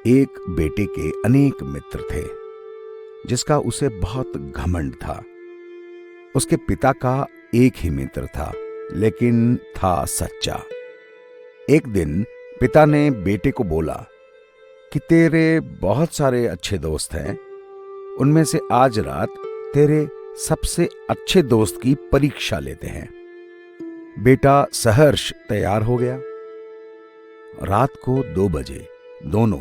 एक बेटे के अनेक मित्र थे, जिसका उसे बहुत घमंड था। उसके पिता का एक ही मित्र था, लेकिन था सच्चा। एक दिन पिता ने बेटे को बोला कि तेरे बहुत सारे अच्छे दोस्त हैं, उनमें से आज रात तेरे सबसे अच्छे दोस्त की परीक्षा लेते हैं। बेटा सहर्ष तैयार हो गया। रात को 2 बजे दोनों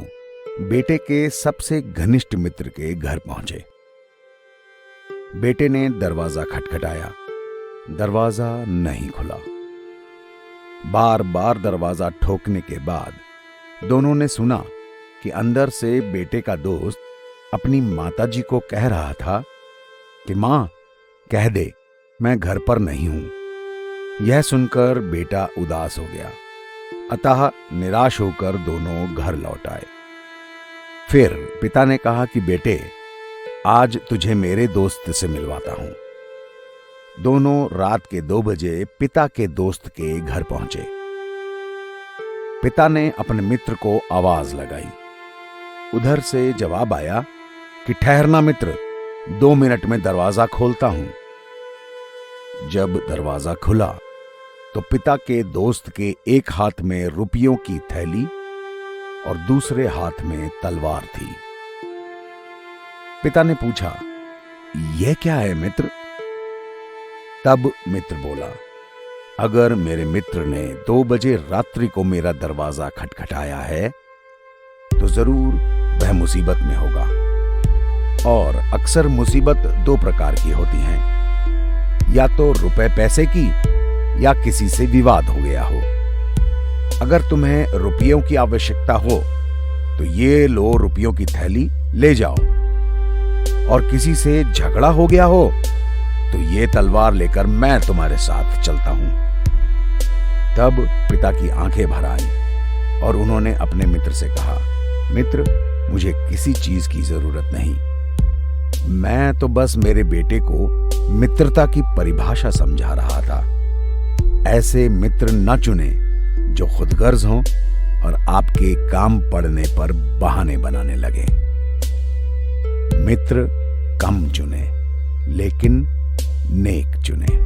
बेटे के सबसे घनिष्ठ मित्र के घर पहुंचे। बेटे ने दरवाजा खटखटाया, दरवाजा नहीं खुला। बार बार दरवाजा ठोकने के बाद दोनों ने सुना कि अंदर से बेटे का दोस्त अपनी माताजी को कह रहा था कि मां, कह दे मैं घर पर नहीं हूं। यह सुनकर बेटा उदास हो गया, अतः निराश होकर दोनों घर लौट आए। फिर पिता ने कहा कि बेटे, आज तुझे मेरे दोस्त से मिलवाता हूं। दोनों रात के 2 बजे पिता के दोस्त के घर पहुंचे। पिता ने अपने मित्र को आवाज लगाई। उधर से जवाब आया कि ठहरना मित्र, 2 मिनट में दरवाजा खोलता हूं। जब दरवाजा खुला तो पिता के दोस्त के एक हाथ में रुपयों की थैली और दूसरे हाथ में तलवार थी। पिता ने पूछा, यह क्या है मित्र? तब मित्र बोला, अगर मेरे मित्र ने 2 बजे रात्रि को मेरा दरवाजा खटखटाया है तो जरूर वह मुसीबत में होगा। और अक्सर मुसीबत 2 प्रकार की होती हैं, या तो रुपए पैसे की या किसी से विवाद हो गया हो। अगर तुम्हें रुपयों की आवश्यकता हो तो ये लो रुपयों की थैली, ले जाओ। और किसी से झगड़ा हो गया हो तो ये तलवार लेकर मैं तुम्हारे साथ चलता हूं। तब पिता की आंखें भर आईं और उन्होंने अपने मित्र से कहा, मित्र, मुझे किसी चीज की जरूरत नहीं। मैं तो बस मेरे बेटे को मित्रता की परिभाषा समझा रहा था। ऐसे मित्र न चुने जो खुदगर्ज हों और आपके काम पड़ने पर बहाने बनाने लगे। मित्र कम चुने, लेकिन नेक चुने।